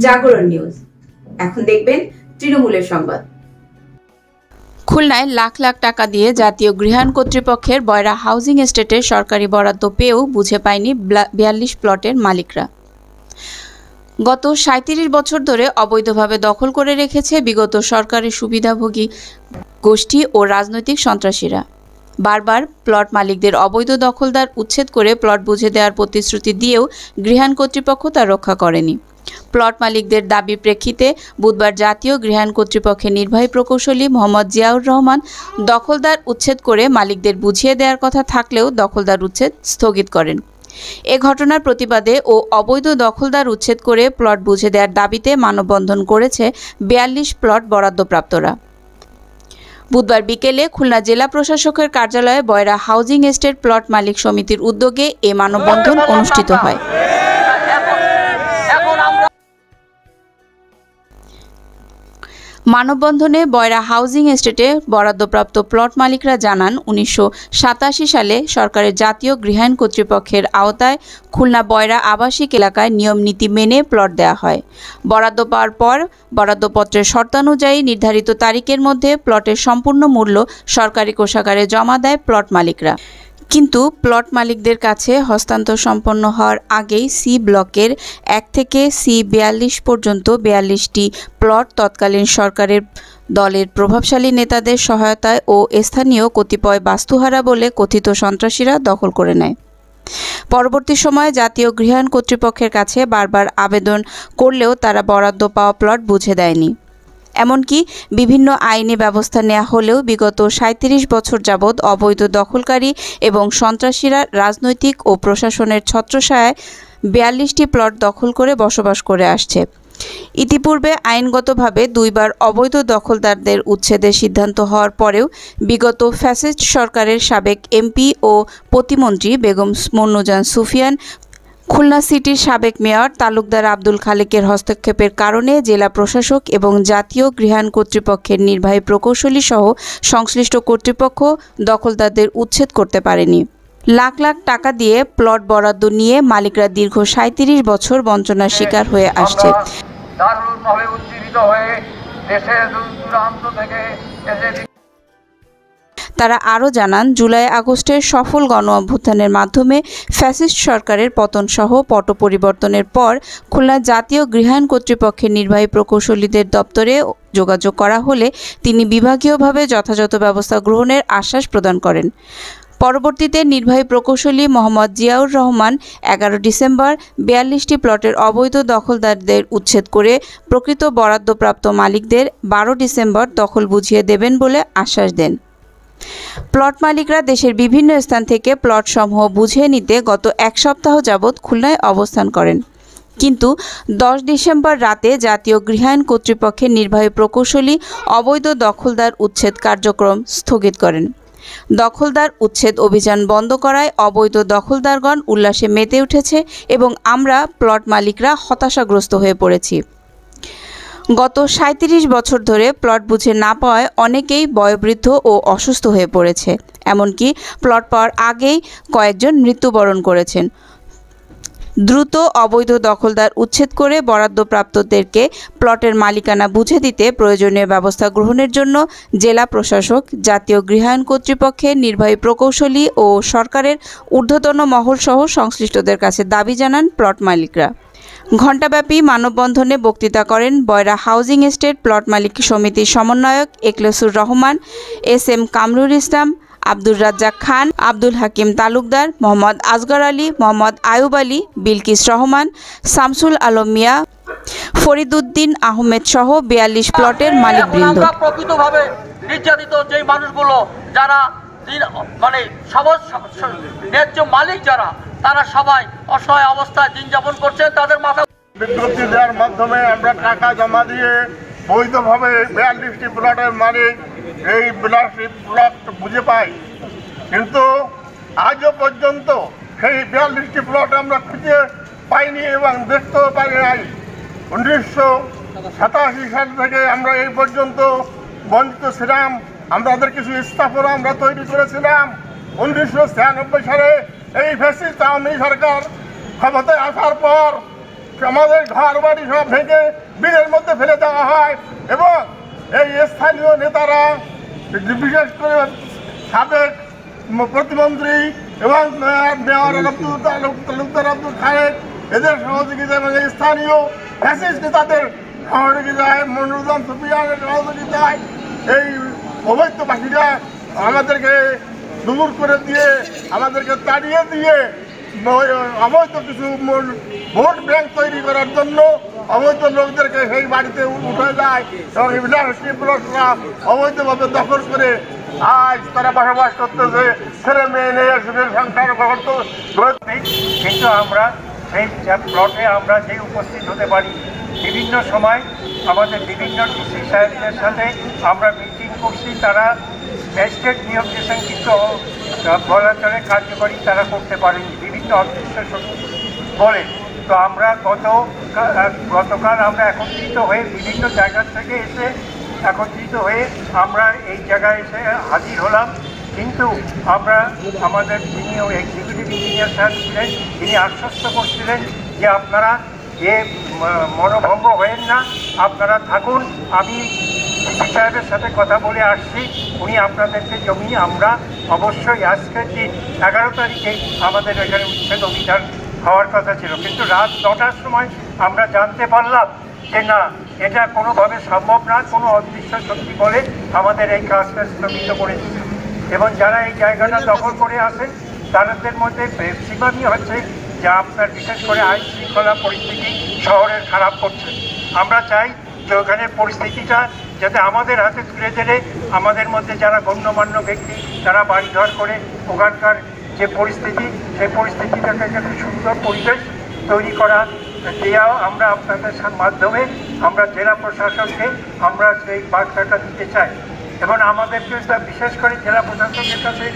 জাগরণ নিউজ। এখন দেখবেন তৃণমূলের সংবাদ। খুলনায় লাখ লাখ টাকা দিয়ে জাতীয় গৃহায়ণ কর্তৃপক্ষের বয়রা হাউজিং এস্টেটের সরকারি বরাদ্দ পেয়েও বুঝে পায়নি ৪২ প্লটের মালিকরা। গত ৩৭ বছর ধরে অবৈধভাবে দখল করে রেখেছে বিগত সরকারের সুবিধাভোগী গোষ্ঠী ও রাজনৈতিক সন্ত্রাসীরা। বারবার প্লট মালিকদের অবৈধ দখলদার উচ্ছেদ করে প্লট বুঝে দেওয়ার প্রতিশ্রুতি দিয়েও গৃহায়ণ কর্তৃপক্ষ তা রক্ষা করেনি। প্লট মালিকদের দাবির প্রেক্ষিতে বুধবার জাতীয় গৃহায়ণ কর্তৃপক্ষের নির্বাহী প্রকৌশলী মোহাম্মদ জিয়াউর রহমান দখলদার উচ্ছেদ করে মালিকদের বুঝিয়ে দেওয়ার কথা থাকলেও দখলদার উচ্ছেদ স্থগিত করেন। এ ঘটনার প্রতিবাদে ও অবৈধ দখলদার উচ্ছেদ করে প্লট বুঝে দেওয়ার দাবিতে মানববন্ধন করেছে ৪২ প্লট বরাদ্দপ্রাপ্তরা। বুধবার বিকেলে খুলনা জেলা প্রশাসকের কার্যালয়ে বয়রা হাউজিং এস্টেট প্লট মালিক সমিতির উদ্যোগে এ মানববন্ধন অনুষ্ঠিত হয়। মানববন্ধনে বয়রা হাউজিং এস্টেটে বরাদ্দপ্রাপ্ত প্লট মালিকরা জানান, ১৯৮৭ সালে সরকারের জাতীয় গৃহায়ণ কর্তৃপক্ষের আওতায় খুলনা বয়রা আবাসিক এলাকায় নিয়ম নীতি মেনে প্লট দেওয়া হয়। বরাদ্দ পাওয়ার পর বরাদ্দপত্রের শর্তানুযায়ী নির্ধারিত তারিখের মধ্যে প্লটের সম্পূর্ণ মূল্য সরকারি কোষাগারে জমা দেয় প্লট মালিকরা। কিন্তু প্লট মালিকদের কাছে হস্তান্তর সম্পন্ন হওয়ার আগেই সি ব্লকের ১ থেকে C42 পর্যন্ত ৪২টি প্লট তৎকালীন সরকারের দলের প্রভাবশালী নেতাদের সহায়তায় ও স্থানীয় কতিপয় বাস্তুহারা বলে কথিত সন্ত্রাসীরা দখল করে নেয়। পরবর্তী সময়ে জাতীয় গৃহায়ণ কর্তৃপক্ষের কাছে বারবার আবেদন করলেও তারা বরাদ্দ পাওয়া প্লট বুঝে দেয়নি। এমনকি বিভিন্ন আইনি ব্যবস্থা নেওয়া হলেও বিগত ৩৭ বছর যাবৎ অবৈধ দখলকারী এবং সন্ত্রাসীরা রাজনৈতিক ও প্রশাসনের ছত্রছায়ায় ৪২টি প্লট দখল করে বসবাস করে আসছে। ইতিপূর্বে আইনগতভাবে দুইবার অবৈধ দখলদারদের উচ্ছেদের সিদ্ধান্ত হওয়ার পরেও বিগত ফ্যাসিস্ট সরকারের সাবেক এমপি ও প্রতিমন্ত্রী বেগম মন্নুজান সুফিয়ান, খুলনা সিটির সাবেক মেয়র তালুকদার আব্দুল খালেকের হস্তক্ষেপের কারণে জেলা প্রশাসক এবং জাতীয় গৃহায়ণ কর্তৃপক্ষের নির্বাহী প্রকৌশলী সহ সংশ্লিষ্ট কর্তৃপক্ষ দখলদারদের উচ্ছেদ করতে পারেনি। লাখ লাখ টাকা দিয়ে প্লট বরাদ্দ নিয়ে মালিকরা দীর্ঘ ৩৭ বছর বঞ্চনার শিকার হয়ে আসছে। তারা আরও জানান, জুলাই আগস্টের সফল গণ অভ্যুত্থানের মাধ্যমে ফ্যাসিস্ট সরকারের পতনসহ পট পরিবর্তনের পর খুলনা জাতীয় গৃহায়ণ কর্তৃপক্ষের নির্বাহী প্রকৌশলীদের দপ্তরে যোগাযোগ করা হলে তিনি বিভাগীয়ভাবে যথাযথ ব্যবস্থা গ্রহণের আশ্বাস প্রদান করেন। পরবর্তীতে নির্বাহী প্রকৌশলী মোহাম্মদ জিয়াউর রহমান ১১ ডিসেম্বর ৪২টি প্লটের অবৈধ দখলদারদের উচ্ছেদ করে প্রকৃত বরাদ্দপ্রাপ্ত মালিকদের ১২ ডিসেম্বর দখল বুঝিয়ে দেবেন বলে আশ্বাস দেন। প্লট মালিকরা দেশের বিভিন্ন স্থান থেকে প্লটসমূহ বুঝিয়ে নিতে গত ১ সপ্তাহ যাবৎ খুলনায় অবস্থান করেন। কিন্তু ১০ ডিসেম্বর রাতে জাতীয় গৃহায়ণ কর্তৃপক্ষের নির্বাহী প্রকৌশলী অবৈধ দখলদার উচ্ছেদ কার্যক্রম স্থগিত করেন। দখলদার উচ্ছেদ অভিযান বন্ধ করায় অবৈধ দখলদারগণ উল্লাসে মেতে উঠেছে এবং আমরা প্লট মালিকরা হতাশাগ্রস্ত হয়ে পড়েছি। গত ৩৭ বছর ধরে প্লট বুঝে না পাওয়ায় অনেকেই বয়োবৃদ্ধ ও অসুস্থ হয়ে পড়েছে। এমনকি প্লট পাওয়ার আগেই কয়েকজন মৃত্যুবরণ করেছেন। দ্রুত অবৈধ দখলদার উচ্ছেদ করে বরাদ্দপ্রাপ্তদেরকে প্লটের মালিকানা বুঝে দিতে প্রয়োজনীয় ব্যবস্থা গ্রহণের জন্য জেলা প্রশাসক, জাতীয় গৃহায়ণ কর্তৃপক্ষের নির্বাহী প্রকৌশলী ও সরকারের ঊর্ধ্বতন মহলসহ সংশ্লিষ্টদের কাছে দাবি জানান প্লট মালিকরা। ঘণ্টাব্যাপী মানববন্ধনে বক্তৃতা করেন বয়রা হাউজিং এস্টেট প্লট মালিক সমিতির সমন্বয়ক এখলাসুর রহমান, SM কামরুল ইসলাম, আব্দুর রাজ্জাক খান, আব্দুল হাকিম তালুকদার, মোহাম্মদ আসগর আলী, মোহাম্মদ আয়ুব আলী, বিলকিস রহমান, শামসুল আলম মিয়া, ফরিদউদ্দিন আহমেদ সহ ৪২ প্লটের মালিকবৃন্দ। প্রকৃতভাবে নির্যাতিত যে মানুষগুলো যারা ন্যায্য মালিক যারা, তারা সবাই অসহায় অবস্থায় দিন যাপন করছেন। তাদের মাথা বিজ্ঞপ্তি দেওয়ার মাধ্যমে আমরা টাকা জমা দিয়ে বৈধভাবে ৪২টি প্লটের মালিক এই ৪২টি প্লট বুঝে পাই, কিন্তু আজও পর্যন্ত সেই ৪২টি প্লট আমরা খুঁজে পাইনি এবং দেখতেও পাই নাই। ১৯৮৭ সাল থেকে আমরা এই পর্যন্ত বঞ্চিত ছিলাম। আমাদের কিছু স্থাপনা আমরা তৈরি করেছিলাম। ১৯৯৬ সালে এই ফ্যাসিস্ট আওয়ামী সরকার ক্ষমতায় আসার পর আমাদের ঘর বাড়ি সব ভেঙে বিলের মধ্যে ফেলে দেওয়া হয়। এবং এই স্থানীয় নেতারা, বিশেষ করে সাবেক প্রতিমন্ত্রী এবং মেয়র তালুকদার আব্দুল খালেক, এদের সহযোগিতা এবং স্থানীয় ফ্যাসিস্ট নেতাদের সহযোগিতায়, মনিরুজ্জামান সুফিয়ানের সহযোগিতায় এই অবৈধবাসীরা আমাদেরকে দূর করে দিয়ে, আমাদেরকে তাড়িয়ে দিয়ে অবৈধ কিছু ভোট ব্যাংক তৈরি করার জন্য অবৈধ লোকদেরকে সেই বাড়িতে উঠে যায় এবং বিলাসরা অবৈধভাবে দখল করে আজ তারা বসবাস করতেছে, ছেলে মেয়ে নিয়ে সুখের সংসার করতে। কিন্তু আমরা সেই প্লটে আমরা যে উপস্থিত হতে পারি, বিভিন্ন সময় আমাদের বিভিন্ন ডিসি সাহেবদের সাথে আমরা মিটিং করছি। তারা ম্যাজিস্ট্রেট নিয়োগেশন কিন্তু বলাচলে কার্যকরী তারা করতে পারেনি বিভিন্ন অদৃশ্য শক্তি বলে। তো আমরা গতকাল আমরা একত্রিত হয়ে বিভিন্ন জায়গা থেকে এসে একত্রিত হয়ে আমরা এই জায়গায় এসে হাজির হলাম। কিন্তু আমরা আমাদের যিনি এক্সিকিউটিভ ইঞ্জিনিয়ার স্যার ছিলেন, তিনি আশ্বস্ত করছিলেন যে আপনারা মনোভঙ্গ হয়েন না, আপনারা থাকুন। আমি ডিসি সাহেবের সাথে কথা বলে আসছি, উনি আপনাদেরকে জমি আমরা অবশ্যই আজকের দিন 11 তারিখেই আমাদের এখানে উচ্ছেদ অভিযান হওয়ার কথা ছিল। কিন্তু রাত 9টার সময় আমরা জানতে পারলাম যে না, এটা কোনোভাবে সম্ভব না, কোনো অদৃশ্য শক্তি বলে আমাদের এই কাজটা স্থগিত করে দিচ্ছে। এবং যারা এই জায়গাটা দখল করে আসেন তাদের মধ্যে ম্যাক্সিমামই হচ্ছে যা আপনার বিশেষ করে আইন শৃঙ্খলা পরিস্থিতি শহরের খারাপ করছে। আমরা চাই যে ওখানে পরিস্থিতিটা যাতে আমাদের হাতে তুলে দিলে আমাদের মধ্যে যারা গণ্যমান্য ব্যক্তি তারা বাড়িঘর করে ওখানকার যে পরিস্থিতি, সেই পরিস্থিতিটাকে একটা সুন্দর পরিবেশ তৈরি করা দেওয়া আমরা আপনাদের মাধ্যমে আমরা জেলা প্রশাসনকে আমরা সেই বার্তাটা দিতে চাই। এবং আমাদেরকে বিশেষ করে জেলা প্রশাসনের কাছে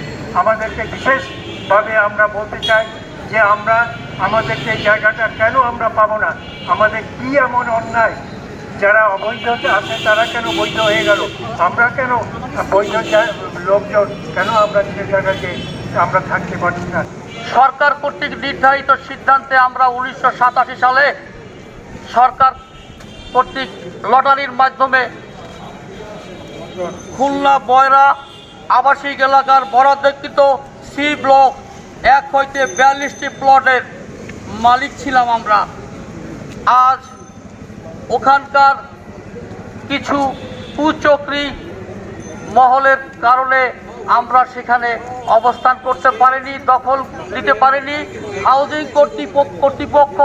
আমাদেরকে বিশেষভাবে আমরা বলতে চাই যে আমরা আমাদেরকে এই জায়গাটা কেন আমরা পাবো না, আমাদের কী এমন অন্যায়, যারা অবৈধ আছে তারা কেন বৈধ হয়ে গেল, আমরা কেন বৈধ লোকজন কেন আমরা সে জায়গাতে আমরা থাকতে পারছি না। সরকার কর্তৃক নির্ধারিত সিদ্ধান্তে আমরা 1987 সালে সরকার কর্তৃক লটারির মাধ্যমে খুলনা বয়রা আবাসিক এলাকার বরাদ্দকৃত সি ব্লক 1 হইতে 42টি প্লটের মালিক ছিলাম আমরা। আজ ওখানকার কিছু কুচক্রী মহলের কারণে আমরা সেখানে অবস্থান করতে পারিনি, দখল দিতে পারিনি। হাউজিং কর্তৃপক্ষ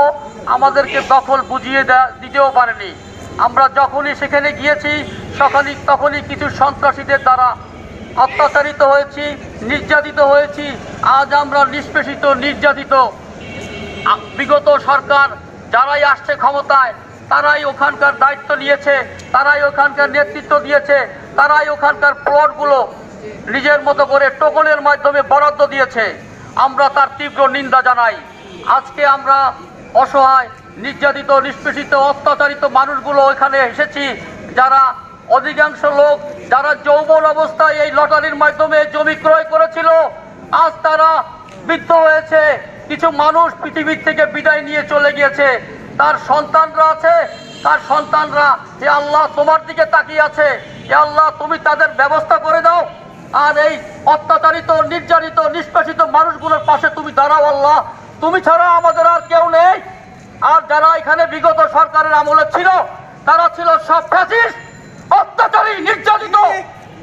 আমাদেরকে দখল বুঝিয়ে দিতেও পারেনি। আমরা যখনই সেখানে গিয়েছি তখনই কিছু সন্ত্রাসীদের দ্বারা অত্যাচারিত হয়েছি, নির্যাতিত হয়েছি। আজ আমরা নিষ্পেষিত, নির্যাতিত। বিগত সরকার যারাই আসছে ক্ষমতায় তারাই ওখানকার দায়িত্ব নিয়েছে, তারাই ওখানকার নেতৃত্ব দিয়েছে, তারাই ওখানকার প্লটগুলো নিজের মতো করে টোকনের মাধ্যমে বরাদ্দ দিয়েছে। আমরা তার তীব্র নিন্দা জানাই। আজকে আমরা অসহায়, নির্যাতিত, নিষ্পেষিত, অত্যাচারিত মানুষগুলো এখানে এসেছি, যারা অধিকাংশ লোক যারা যৌবন অবস্থায় এই লটারির মাধ্যমে জমি ক্রয় করেছিল, আজ তারা বৃদ্ধ হয়েছে। কিছু মানুষ পৃথিবীর থেকে বিদায় নিয়ে চলে গিয়েছে, তার সন্তানরা আছে, তার সন্তানরা হে আল্লাহ তোমার দিকে তাকিয়ে আছে, হে আল্লাহ তুমি তাদের ব্যবস্থা করে দাও। আর এই অত্যাচারিত, নির্যাতিত, নিষ্পেষিত মানুষগুলোর পাশে তুমি দাঁড়াও আল্লাহ, তুমি ছাড়া আমাদের আর কেউ নেই। আর যারা এখানে বিগত সরকারের আমলে ছিল তারা ছিল সব ফ্যাসিস্ট, অত্যাচারী, নির্যাতিত।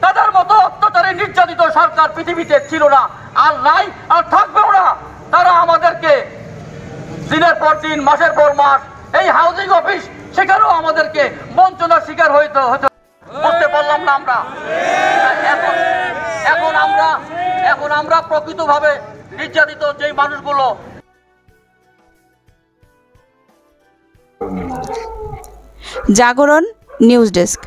তাদের মতো অত্যাচারী, নির্যাতিত সরকার পৃথিবীতে ছিল না, আর নাই, আর থাকবেও না। তারা আমাদেরকে দিনের পর দিন, মাসের পর মাস এই হাউজিং অফিস, সেখানেও আমাদেরকে বঞ্চনার শিকার করতে পারলাম না আমরা। এখন আমরা প্রকৃতভাবে নির্যাতিত যেই মানুষগুলো। জাগরণ নিউজ ডেস্ক।